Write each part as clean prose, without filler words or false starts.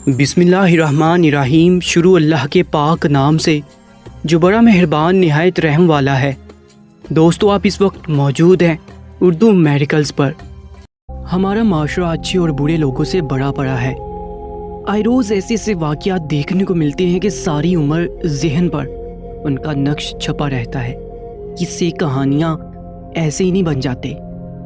بسم اللہ الرحمن الرحیم۔ شروع اللہ کے پاک نام سے جو بڑا مہربان نہایت رحم والا ہے۔ دوستو، آپ اس وقت موجود ہیں اردو میڈیکلز پر۔ ہمارا معاشرہ اچھے اور برے لوگوں سے بڑا پڑا ہے۔ آئے روز ایسے واقعات دیکھنے کو ملتے ہیں کہ ساری عمر ذہن پر ان کا نقش چھپا رہتا ہے۔ قصے کہانیاں ایسے ہی نہیں بن جاتے،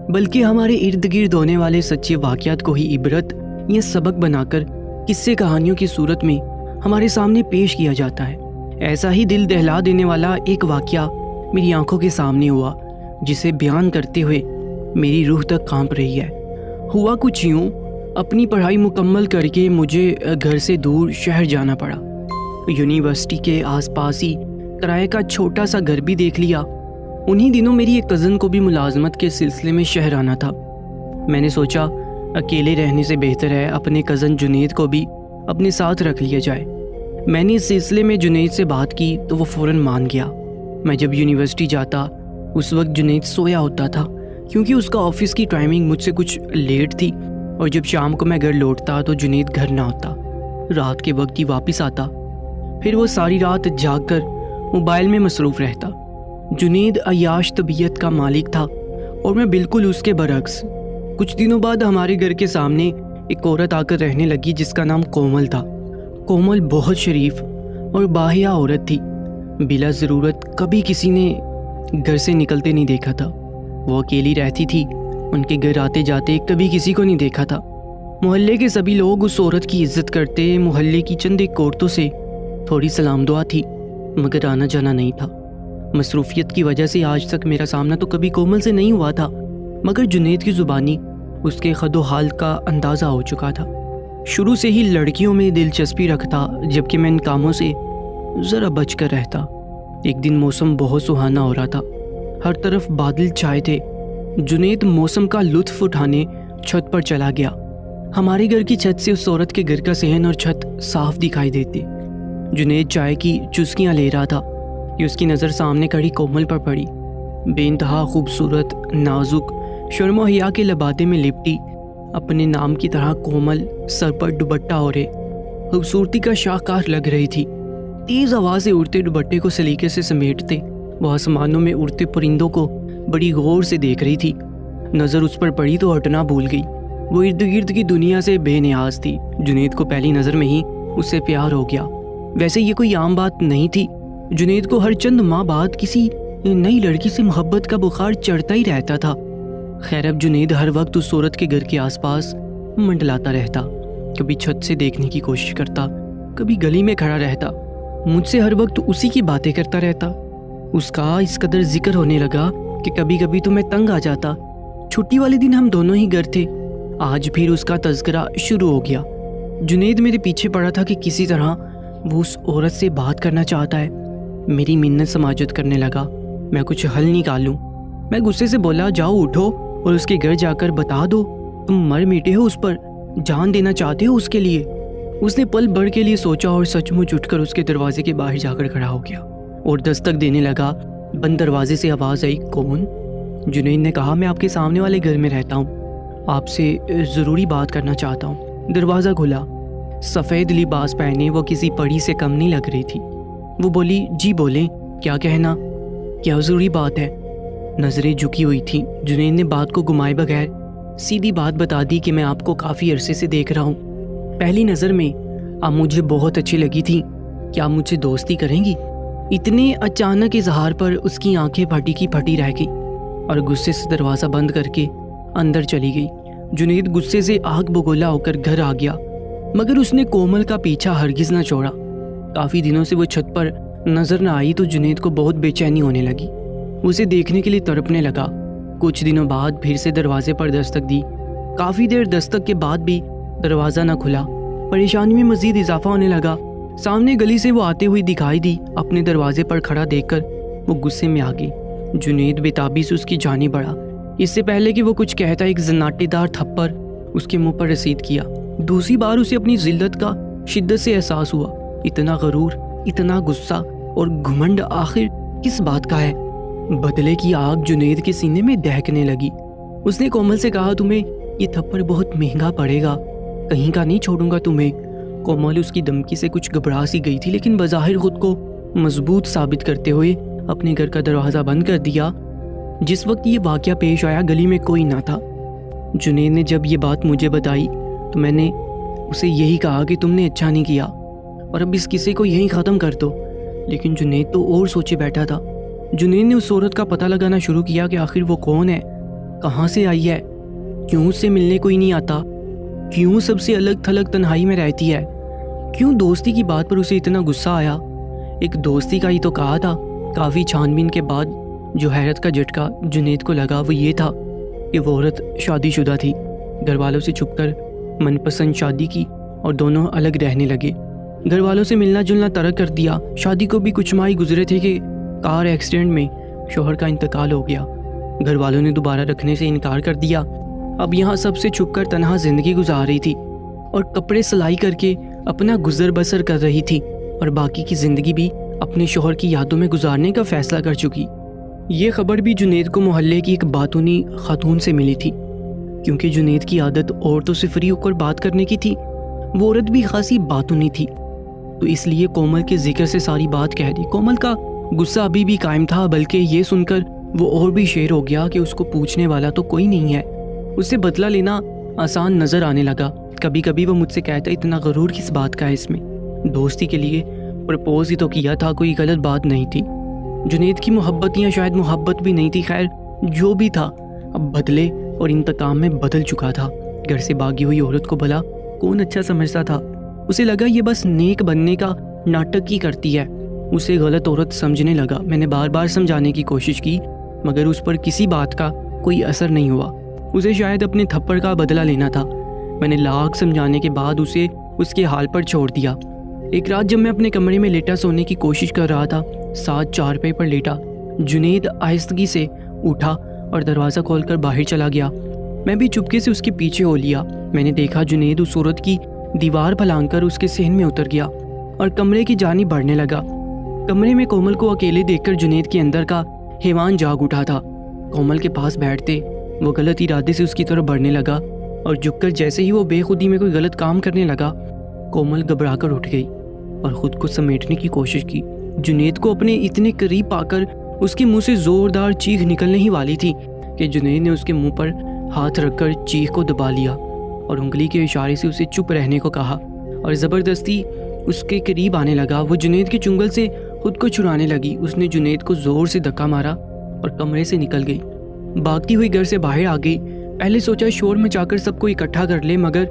بلکہ ہمارے ارد گرد ہونے والے سچے واقعات کو ہی عبرت یا سبق بنا کر قصے کہانیوں کی صورت میں ہمارے سامنے پیش کیا جاتا ہے۔ ایسا ہی دل دہلا دینے والا ایک واقعہ میری آنکھوں کے سامنے ہوا، جسے بیان کرتے ہوئے میری روح تک کانپ رہی ہے۔ ہوا کچھ یوں، اپنی پڑھائی مکمل کر کے مجھے گھر سے دور شہر جانا پڑا۔ یونیورسٹی کے آس پاس ہی کرائے کا چھوٹا سا گھر بھی دیکھ لیا۔ انہی دنوں میری ایک کزن کو بھی ملازمت کے سلسلے میں شہر آنا تھا۔ میں نے سوچا اکیلے رہنے سے بہتر ہے اپنے کزن جنید کو بھی اپنے ساتھ رکھ لیا جائے۔ میں نے اس سلسلے میں جنید سے بات کی تو وہ فوراً مان گیا۔ میں جب یونیورسٹی جاتا اس وقت جنید سویا ہوتا تھا، کیونکہ اس کا آفس کی ٹائمنگ مجھ سے کچھ لیٹ تھی، اور جب شام کو میں گھر لوٹتا تو جنید گھر نہ ہوتا، رات کے وقت ہی واپس آتا۔ پھر وہ ساری رات جاگ کر موبائل میں مصروف رہتا۔ جنید عیاش طبیعت کا مالک تھا اور میں بالکل اس کے برعکس۔ کچھ دنوں بعد ہمارے گھر کے سامنے ایک عورت آ کر رہنے لگی جس کا نام کومل تھا۔ کومل بہت شریف اور باحیا عورت تھی۔ بلا ضرورت کبھی کسی نے گھر سے نکلتے نہیں دیکھا تھا۔ وہ اکیلی رہتی تھی، ان کے گھر آتے جاتے کبھی کسی کو نہیں دیکھا تھا۔ محلے کے سبھی لوگ اس عورت کی عزت کرتے۔ محلے کی چند ایک عورتوں سے تھوڑی سلام دعا تھی، مگر آنا جانا نہیں تھا۔ مصروفیت کی وجہ سے آج تک میرا سامنا تو کبھی کومل سے نہیں ہوا تھا، مگر جنید کی زبانی اس کے خد و حال کا اندازہ ہو چکا تھا۔ شروع سے ہی لڑکیوں میں دلچسپی رکھتا، جبکہ میں ان کاموں سے ذرا بچ کر رہتا۔ ایک دن موسم بہت سہانا ہو رہا تھا، ہر طرف بادل چھائے تھے۔ جنید موسم کا لطف اٹھانے چھت پر چلا گیا۔ ہمارے گھر کی چھت سے اس عورت کے گھر کا صحن اور چھت صاف دکھائی دیتے۔ جنید چائے کی چسکیاں لے رہا تھا کہ اس کی نظر سامنے کھڑی کومل پر پڑی۔ بے انتہا خوبصورت، نازک، شرم و حیا کے لبادے میں لپٹی، اپنے نام کی طرح کومل سر پر دوپٹہ اوڑھے خوبصورتی کا شاہکار لگ رہی تھی۔ تیز ہوا سے اڑتے دوپٹے کو سلیقے سے سمیٹتے وہ آسمانوں میں اڑتے پرندوں کو بڑی غور سے دیکھ رہی تھی۔ نظر اس پر پڑی تو ہٹنا بھول گئی۔ وہ ارد گرد کی دنیا سے بے نیاز تھی۔ جنید کو پہلی نظر میں ہی اس سے پیار ہو گیا۔ ویسے یہ کوئی عام بات نہیں تھی۔ جنید کو ہر چند ماہ بعد کسی نئی لڑکی سے محبت کا بخار چڑھتا ہی رہتا تھا۔ خیر، اب جنید ہر وقت اس عورت کے گھر کے آس پاس منڈلاتا رہتا، کبھی چھت سے دیکھنے کی کوشش کرتا، کبھی گلی میں کھڑا رہتا، مجھ سے ہر وقت اسی کی باتیں کرتا رہتا۔ اس کا اس قدر ذکر ہونے لگا کہ کبھی کبھی تو میں تنگ آ جاتا۔ چھٹی والے دن ہم دونوں ہی گھر تھے۔ آج پھر اس کا تذکرہ شروع ہو گیا۔ جنید میرے پیچھے پڑا تھا کہ کسی طرح وہ اس عورت سے بات کرنا چاہتا ہے۔ میری منت سماجت کرنے لگا میں کچھ حل نکالوں۔ میں غصے سے بولا، جاؤ اٹھو اور اس کے گھر جا کر بتا دو تم مر میٹے ہو، اس پر جان دینا چاہتے ہو اس کے لیے۔ اس نے پل بھر کے لیے سوچا اور سچ مچ اٹھ کر اس کے دروازے کے باہر جا کر کھڑا ہو گیا اور دستک دینے لگا۔ بند دروازے سے آواز آئی، کون؟ جنید نے کہا، میں آپ کے سامنے والے گھر میں رہتا ہوں، آپ سے ضروری بات کرنا چاہتا ہوں۔ دروازہ کھلا۔ سفید لباس پہنے وہ کسی پری سے کم نہیں لگ رہی تھی۔ وہ بولی، جی بولیں، کیا کہنا؟ کیا ضروری بات ہے؟ نظریں جھکی ہوئی تھیں۔ جنید نے بات کو گھمائے بغیر سیدھی بات بتا دی کہ میں آپ کو کافی عرصے سے دیکھ رہا ہوں۔ پہلی نظر میں آپ مجھے بہت اچھی لگی تھی، کیا آپ مجھ سے دوستی کریں گی؟ اتنے اچانک اظہار پر اس کی آنکھیں پھٹی کی پھٹی رہ گئی اور غصے سے دروازہ بند کر کے اندر چلی گئی۔ جنید غصے سے آگ بگولا ہو کر گھر آ گیا، مگر اس نے کومل کا پیچھا ہرگز نہ چھوڑا۔ کافی دنوں سے وہ چھت پر نظر نہ آئی تو جنید کو بہت بے چینی ہونے لگی۔ اسے دیکھنے کے لیے تڑپنے لگا۔ کچھ دنوں بعد پھر سے دروازے پر دستک دی۔ کافی دیر دستک کے بعد بھی دروازہ نہ کھلا۔ پریشانی میں مزید اضافہ ہونے لگا۔ سامنے گلی سے وہ آتے ہوئی دکھائی دی۔ اپنے دروازے پر کھڑا دیکھ کر وہ غصے میں آ گئی۔ جنید بےتابی سے اس کی جانب بڑھا۔ اس سے پہلے کہ وہ کچھ کہتا ایک زناٹے دار تھپڑ اس کے منہ پر رسید کیا۔ دوسری بار اسے اپنی ذلت کا شدت سے احساس ہوا۔ اتنا غرور، اتنا غصہ اور گھمنڈ آخر کس بات کا ہے؟ بدلے کی آگ جنید کے سینے میں دہکنے لگی۔ اس نے کومل سے کہا، تمہیں یہ تھپڑ بہت مہنگا پڑے گا، کہیں کا نہیں چھوڑوں گا تمہیں، کومل اس کی دھمکی سے کچھ گھبرا سی گئی تھی، لیکن بظاہر خود کو مضبوط ثابت کرتے ہوئے اپنے گھر کا دروازہ بند کر دیا۔ جس وقت یہ واقعہ پیش آیا گلی میں کوئی نہ تھا۔ جنید نے جب یہ بات مجھے بتائی تو میں نے اسے یہی کہا کہ تم نے اچھا نہیں کیا اور اب اس قصے کو یہیں ختم کر دو، لیکن جنید تو اور سوچے بیٹھا تھا۔ جنید نے اس عورت کا پتہ لگانا شروع کیا کہ آخر وہ کون ہے، کہاں سے آئی ہے، کیوں اس سے ملنے کوئی نہیں آتا، کیوں سب سے الگ تھلگ تنہائی میں رہتی ہے، کیوں دوستی کی بات پر اسے اتنا غصہ آیا۔ ایک دوستی کا ہی تو کہا تھا۔ کافی چھان بین کے بعد جو حیرت کا جھٹکا جنید کو لگا وہ یہ تھا کہ وہ عورت شادی شدہ تھی، گھر والوں سے چھپ کر من پسند شادی کی اور دونوں الگ رہنے لگے۔ گھر والوں سے ملنا جلنا ترک کر دیا۔ شادی کو بھی کچھ ماہ ہی گزرے تھے کہ کار ایکسیڈنٹ میں شوہر کا انتقال ہو گیا۔ گھر والوں نے دوبارہ رکھنے سے انکار کر دیا۔ اب یہاں سب سے چھپ کر تنہا زندگی گزار رہی تھی اور کپڑے سلائی کر کے اپنا گزر بسر کر رہی تھی، اور باقی کی زندگی بھی اپنے شوہر کی یادوں میں گزارنے کا فیصلہ کر چکی۔ یہ خبر بھی جنید کو محلے کی ایک باتونی خاتون سے ملی تھی، کیونکہ جنید کی عادت عورتوں سے فری ہو کر بات کرنے کی تھی۔ وہ عورت بھی خاصی باتونی تھی، تو اس لیے کومل کے ذکر سے ساری بات کہہ دی۔ کومل کا غصہ ابھی بھی قائم تھا، بلکہ یہ سن کر وہ اور بھی شیر ہو گیا کہ اس کو پوچھنے والا تو کوئی نہیں ہے۔ اسے بدلہ لینا آسان نظر آنے لگا۔ کبھی کبھی وہ مجھ سے کہتا اتنا غرور کس بات کا ہے اس میں، دوستی کے لیے پرپوز ہی تو کیا تھا، کوئی غلط بات نہیں تھی۔ جنید کی محبت یا شاید محبت بھی نہیں تھی، خیر جو بھی تھا اب بدلے اور انتقام میں بدل چکا تھا۔ گھر سے بھاگی ہوئی عورت کو بھلا کون اچھا سمجھتا تھا؟ اسے لگا یہ بس نیک بننے کا ناٹک ہی کرتی ہے۔ اسے غلط عورت سمجھنے لگا۔ میں نے بار بار سمجھانے کی کوشش کی مگر اس پر کسی بات کا کوئی اثر نہیں ہوا۔ اسے شاید اپنے تھپڑ کا بدلہ لینا تھا۔ میں نے لاکھ سمجھانے کے بعد اسے اس کے حال پر چھوڑ دیا۔ ایک رات جب میں اپنے کمرے میں لیٹا سونے کی کوشش کر رہا تھا، ساتھ چارپائی پر لیٹا جنید آہستگی سے اٹھا اور دروازہ کھول کر باہر چلا گیا۔ میں بھی چپکے سے اس کے پیچھے ہو لیا۔ میں نے دیکھا جنید اس عورت کی دیوار پھلانگ کر اس کے صحن میں اتر گیا اور کمرے کی جانب بڑھنے لگا۔ کمرے میں کومل کو اکیلے دیکھ کر جنید کے اندر کا حیوان جاگ اٹھا تھا۔ کومل کے پاس بیٹھتے وہ غلط ارادے سے اس کی طرف بڑھنے لگا اور جھک کر جیسے ہی وہ بے خودی میں کوئی غلط کام کرنے لگا، کومل گھبرا کر اٹھ گئی اور خود کو سمیٹنے کی کوشش کی۔ جنید کو اپنے اتنے قریب پا کر اس کے منہ سے زوردار چیخ نکلنے ہی والی تھی کہ جنید نے اس کے منہ پر ہاتھ رکھ کر چیخ کو دبا لیا اور انگلی کے اشارے سے اسے چپ رہنے کو کہا اور زبردستی اس کے قریب آنے لگا۔ وہ جنید کے چنگل سے خود کو چھڑانے لگی۔ اس نے جنید کو زور سے دھکا مارا اور کمرے سے نکل گئی، بھاگتی ہوئی گھر سے باہر آ گئی۔ پہلے سوچا شور مچا کر سب کو اکٹھا کر لے، مگر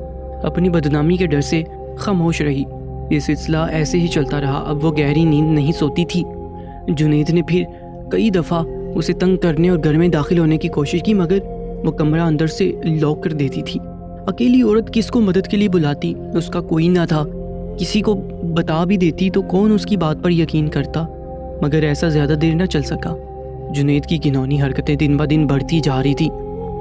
اپنی بدنامی کے ڈر سے خاموش رہی۔ یہ سلسلہ ایسے ہی چلتا رہا۔ اب وہ گہری نیند نہیں سوتی تھی۔ جنید نے پھر کئی دفعہ اسے تنگ کرنے اور گھر میں داخل ہونے کی کوشش کی، مگر وہ کمرہ اندر سے لاک کر دیتی تھی۔ اکیلی عورت کس کو مدد کے لیے بلاتی؟ اس کا کوئی نہ تھا۔ کسی کو بتا بھی دیتی تو کون اس کی بات پر یقین کرتا؟ مگر ایسا زیادہ دیر نہ چل سکا۔ جنید کی گھنونی حرکتیں دن بہ دن بڑھتی جا رہی تھی۔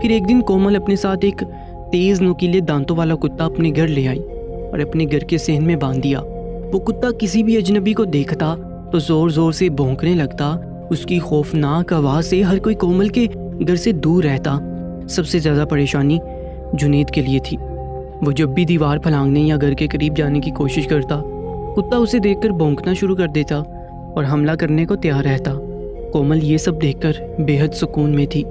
پھر ایک دن کومل اپنے ساتھ ایک تیز نوکیلے دانتوں والا کتا اپنے گھر لے آئی اور اپنے گھر کے صحن میں باندھ دیا۔ وہ کتا کسی بھی اجنبی کو دیکھتا تو زور زور سے بھونکنے لگتا۔ اس کی خوفناک آواز سے ہر کوئی کومل کے گھر سے دور رہتا۔ سب سے زیادہ پریشانی جنید کے لیے تھی۔ وہ جب بھی دیوار پھلانگنے یا گھر کے قریب جانے کی کوشش کرتا، کتا اسے دیکھ کر بھونکنا شروع کر دیتا اور حملہ کرنے کو تیار رہتا۔ کومل یہ سب دیکھ کر بے حد سکون میں تھی۔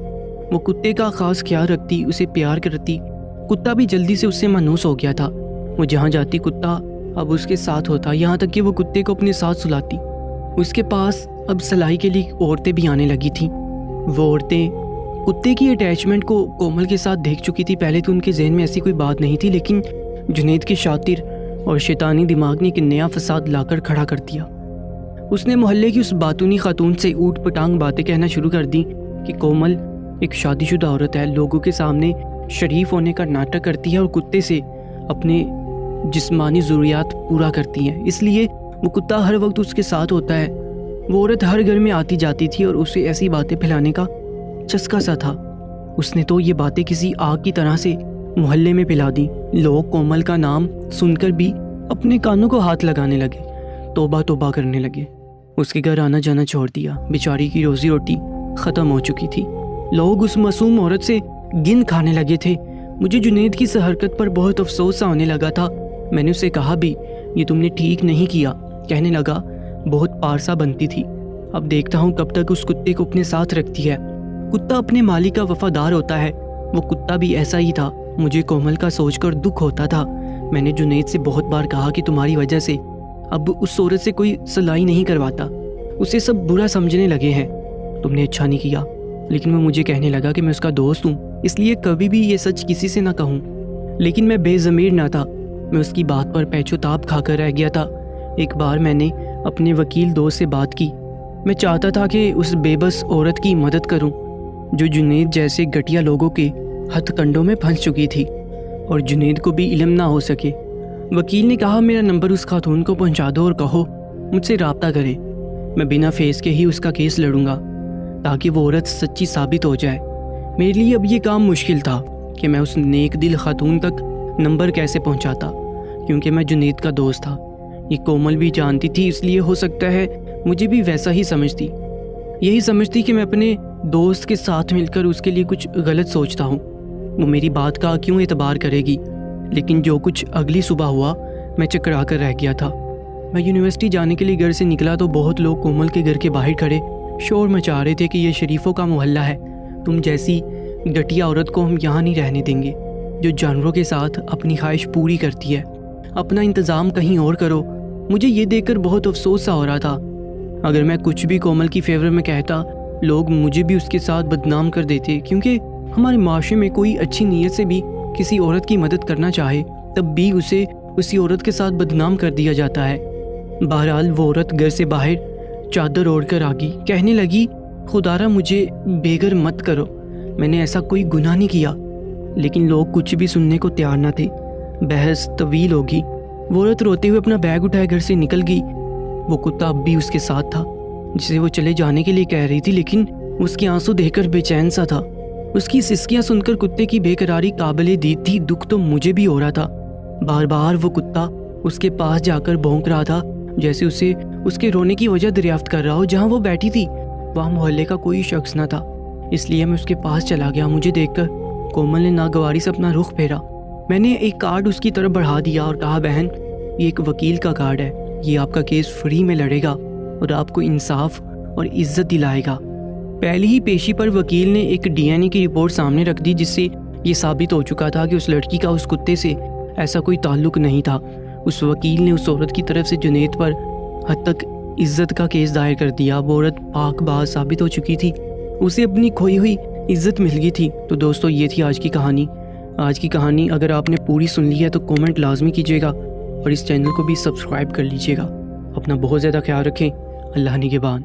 وہ کتے کا خاص خیال رکھتی، اسے پیار کرتی۔ کتا بھی جلدی سے اس سے مانوس ہو گیا تھا۔ وہ جہاں جاتی کتا اب اس کے ساتھ ہوتا، یہاں تک کہ وہ کتے کو اپنے ساتھ سلاتی۔ اس کے پاس اب سلائی کے لیے عورتیں بھی آنے لگی تھیں۔ وہ عورتیں کتے کی اٹیچمنٹ کو کومل کے ساتھ دیکھ چکی تھی۔ پہلے تو ان کے ذہن میں ایسی کوئی بات نہیں تھی، لیکن جنید کے شاطر اور شیطانی دماغ نے ایک نیا فساد لا کر کھڑا کر دیا۔ اس نے محلے کی اس باتونی خاتون سے اوٹ پٹانگ باتیں کہنا شروع کر دی کہ کومل ایک شادی شدہ عورت ہے، لوگوں کے سامنے شریف ہونے کا ناٹک کرتی ہے اور کتے سے اپنے جسمانی ضروریات پورا کرتی ہیں، اس لیے وہ کتا ہر وقت اس کے ساتھ ہوتا ہے۔ وہ عورت ہر گھر میں آتی جاتی تھی اور اسے ایسی باتیں پھیلانے کا چسکا سا تھا۔ اس نے تو یہ باتیں کسی آگ کی طرح سے محلے میں پھیلا دی۔ لوگ کومل کا نام سن کر بھی اپنے کانوں کو ہاتھ لگانے لگے، توبہ توبہ کرنے لگے۔ اس کے گھر آنا جانا چھوڑ دیا۔ بیچاری کی روزی روٹی ختم ہو چکی تھی۔ لوگ اس معصوم عورت سے گن کھانے لگے تھے۔ مجھے جنید کی اس حرکت پر بہت افسوس سا ہونے لگا تھا۔ میں نے اسے کہا بھی یہ تم نے ٹھیک نہیں کیا۔ کہنے لگا بہت پارسا بنتی تھی، اب دیکھتا ہوں کب تک اس کتے کو اپنے ساتھ رکھتی ہے۔ کتا اپنے مالک کا وفادار ہوتا ہے، وہ کتا بھی ایسا ہی تھا۔ مجھے کومل کا سوچ کر دکھ ہوتا تھا۔ میں نے جنید سے بہت بار کہا کہ تمہاری وجہ سے اب اس عورت سے کوئی صلاحی نہیں کرواتا، اسے سب برا سمجھنے لگے ہیں۔ تم نے اچھا نہیں کیا، لیکن وہ مجھے کہنے لگا کہ میں اس کا دوست ہوں، اس لیے کبھی بھی یہ سچ کسی سے نہ کہوں۔ لیکن میں بے ضمیر نہ تھا، میں اس کی بات پر پیچ و تاب کھا کر رہ گیا تھا۔ ایک بار میں نے اپنے وکیل دوست سے بات کی، میں چاہتا تھا کہ اس بے بس عورت کی مدد کروں جو جنید جیسے گھٹیا لوگوں کے ہتھ کنڈوں میں پھنس چکی تھی اور جنید کو بھی علم نہ ہو سکے۔ وکیل نے کہا میرا نمبر اس خاتون کو پہنچا دو اور کہو مجھ سے رابطہ کرے، میں بنا فیس کے ہی اس کا کیس لڑوں گا تاکہ وہ عورت سچی ثابت ہو جائے۔ میرے لیے اب یہ کام مشکل تھا کہ میں اس نیک دل خاتون تک نمبر کیسے پہنچاتا، کیونکہ میں جنید کا دوست تھا۔ یہ کومل بھی جانتی تھی، اس لیے ہو سکتا ہے مجھے بھی ویسا ہی سمجھتی، یہی سمجھتی کہ میں اپنے دوست کے ساتھ مل کر اس کے لیے کچھ غلط سوچتا ہوں۔ وہ میری بات کا کیوں اعتبار کرے گی؟ لیکن جو کچھ اگلی صبح ہوا میں چکرا کر رہ گیا تھا۔ میں یونیورسٹی جانے کے لیے گھر سے نکلا تو بہت لوگ کومل کے گھر کے باہر کھڑے شور مچا رہے تھے کہ یہ شریفوں کا محلہ ہے، تم جیسی گھٹیا عورت کو ہم یہاں نہیں رہنے دیں گے جو جانوروں کے ساتھ اپنی خواہش پوری کرتی ہے، اپنا انتظام کہیں اور کرو۔ مجھے یہ دیکھ کر بہت افسوس سا ہو رہا تھا۔ اگر میں کچھ بھی کومل کی فیور میں کہتا لوگ مجھے بھی اس کے ساتھ بدنام کر دیتے، کیونکہ ہمارے معاشرے میں کوئی اچھی نیت سے بھی کسی عورت کی مدد کرنا چاہے تب بھی اسے اسی عورت کے ساتھ بدنام کر دیا جاتا ہے۔ بہرحال وہ عورت گھر سے باہر چادر اوڑھ کر آگی، کہنے لگی خدا را مجھے بے گھر مت کرو، میں نے ایسا کوئی گناہ نہیں کیا۔ لیکن لوگ کچھ بھی سننے کو تیار نہ تھے۔ بحث طویل ہوگی۔ وہ عورت روتے ہوئے اپنا بیگ اٹھائے گھر سے نکل گئی۔ وہ کتا اب بھی اس کے ساتھ تھا جسے وہ چلے جانے کے لیے کہہ رہی تھی، لیکن اس کے آنسو دیکھ کر بے چین سا تھا۔ اس کی سسکیاں سن کر کتے کی بے قراری قابل دید تھی، دکھ تو مجھے بھی ہو رہا تھا۔ بار بار وہ کتا اس کے پاس جا کر بھونک رہا تھا جیسے اسے اس کے رونے کی وجہ دریافت کر رہا ہو۔ جہاں وہ بیٹھی تھی وہاں محلے کا کوئی شخص نہ تھا، اس لیے میں اس کے پاس چلا گیا۔ مجھے دیکھ کر کومل نے ناگواری سے اپنا رخ پھیرا۔ میں نے ایک کارڈ اس کی طرف بڑھا دیا اور کہا بہن یہ ایک وکیل کا کارڈ ہے، یہ آپ کا کیس فری میں لڑے گا اور آپ کو انصاف اور عزت دلائے گا۔ پہلی ہی پیشی پر وکیل نے ایک ڈی این اے کی رپورٹ سامنے رکھ دی جس سے یہ ثابت ہو چکا تھا کہ اس لڑکی کا اس کتے سے ایسا کوئی تعلق نہیں تھا۔ اس وکیل نے اس عورت کی طرف سے جنید پر حد تک عزت کا کیس دائر کر دیا۔ وہ عورت پاک باز ثابت ہو چکی تھی، اسے اپنی کھوئی ہوئی عزت مل گئی تھی۔ تو دوستو یہ تھی آج کی کہانی۔ آج کی کہانی اگر آپ نے پوری سن لی ہے تو کومنٹ لازمی کیجیے گا اور اس چینل کو بھی سبسکرائب کر لیجیے گا۔ اپنا بہت زیادہ خیال رکھیں۔ اللہ نگہبان۔